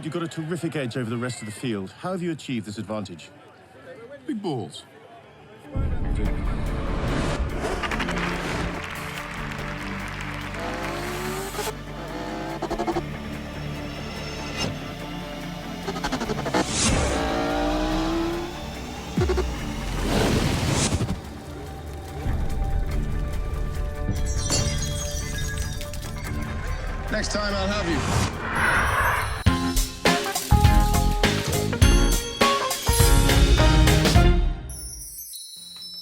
you've got a terrific edge over the rest of the field. How have you achieved this advantage? Big balls. Next time I'll have you.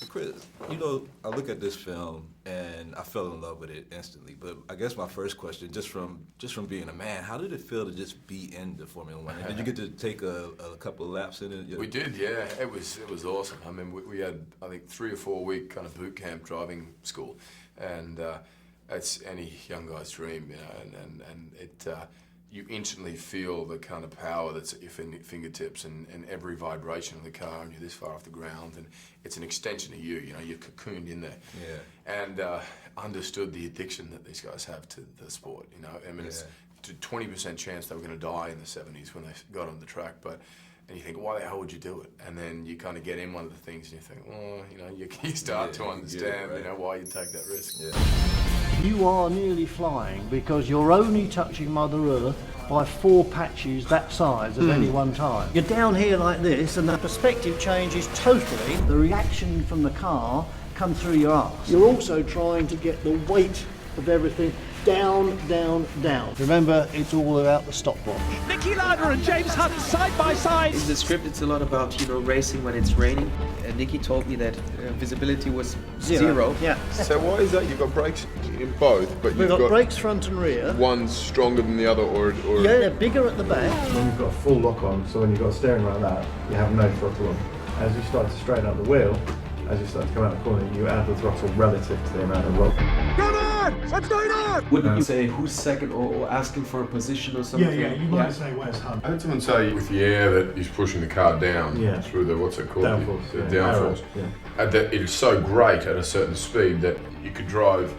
So Chris, you know, I look at this film and I fell in love with it instantly. But I guess my first question, just from being a man, how did it feel to just be in the Formula One? Did you get to take a couple of laps in it? We did, yeah. It was awesome. I mean, we had, I think, 3 or 4 week kind of boot camp driving school, and it's any young guy's dream, you know. And it you instantly feel the kind of power that's at your fingertips and every vibration of the car, and you're this far off the ground, and it's an extension of you. You know, you're cocooned in there. Yeah. And understood the addiction that these guys have to the sport. You know, I mean, it's a 20% chance they were going to die in the 70s when they got on the track, but. And you think, why the hell would you do it? And then you kind of get in one of the things and you think, well, you know, you start to understand, you know, why you take that risk. Yeah. You are nearly flying because you're only touching Mother Earth by 4 patches that size at any one time. You're down here like this and the perspective changes totally. The reaction from the car comes through your arse. You're also trying to get the weight of everything down, down, down. Remember, it's all about the stopwatch. Niki Lauda and James Hunt side by side. In the script, it's a lot about, you know, racing when it's raining. Niki told me that visibility was zero. Yeah. So why is that? You've got brakes in both, but We've got brakes front and rear. One's stronger than the other, or Yeah, they're bigger at the back. When you've got a full lock on, so when you've got steering like that, you have no throttle on. As you start to straighten out the wheel, as you start to come out the corner, you add the throttle relative to the amount of rock. Come on! What's going on? Wouldn't you say who's second or asking for a position or something? Yeah, you might say where's Hunt. I heard someone say with the air that he's pushing the car down through the, what's it called? Downforce. The downforce. That it is so great at a certain speed that you could drive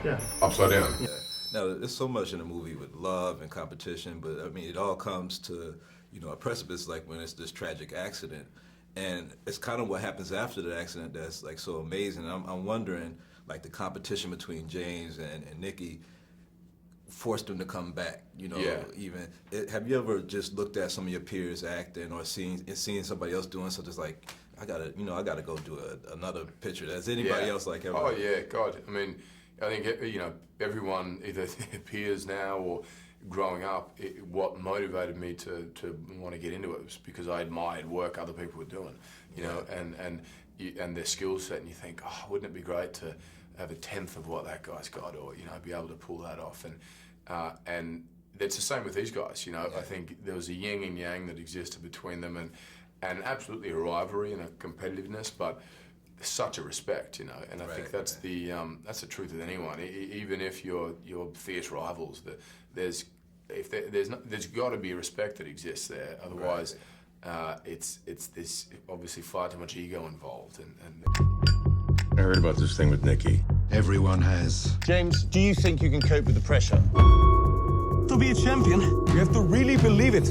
upside down. Yeah. Now, there's so much in the movie with love and competition, but I mean, it all comes to, you know, a precipice, like when it's this tragic accident. And it's kind of what happens after the accident that's like so amazing. I'm wondering, like, the competition between James and Niki forced him to come back, you know, have you ever just looked at some of your peers acting or seeing somebody else doing something like, I gotta go do another picture. Has anybody else like ever? Oh yeah, God. I mean, I think, you know, everyone, either peers now or growing up, what motivated me to want to get into it was because I admired work other people were doing, you know, and their skill set, and you think, oh, wouldn't it be great to have a tenth of what that guy's got, or, you know, be able to pull that off, and it's the same with these guys, you know. I think there was a yin and yang that existed between them, and absolutely a rivalry and a competitiveness, but such a respect, you know, and I think that's the truth of anyone, even if you're fierce rivals. There's got to be respect that exists there. Otherwise, it's this obviously far too much ego involved. I heard about this thing with Niki. Everyone has. James, do you think you can cope with the pressure? To be a champion, you have to really believe it.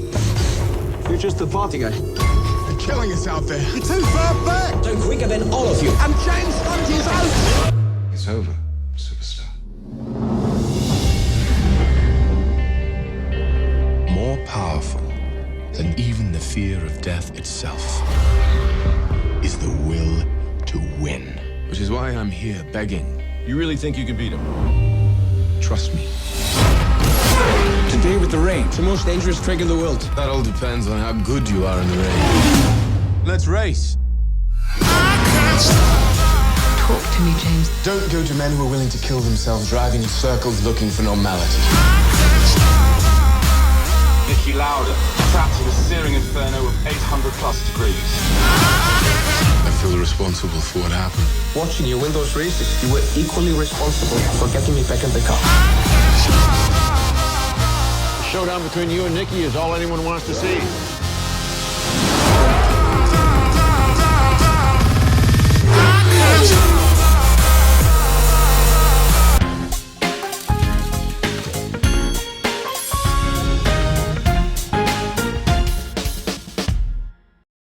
You're just a party guy. They're killing us out there. You're too far back. I'm quicker than all of you. And James Hunt is out. It's over, superstar. More powerful than even the fear of death itself is the will to win. Which is why I'm here begging. You really think you can beat him? Trust me. Today with the rain, it's the most dangerous track in the world. That all depends on how good you are in the rain. Let's race. Talk to me, James. Don't go to men who are willing to kill themselves driving in circles looking for normality. Niki Lauda, trapped in a searing inferno of 800 plus degrees. I feel responsible for what happened. Watching you win those races, you were equally responsible for getting me back in the car. The showdown between you and Niki is all anyone wants to see. I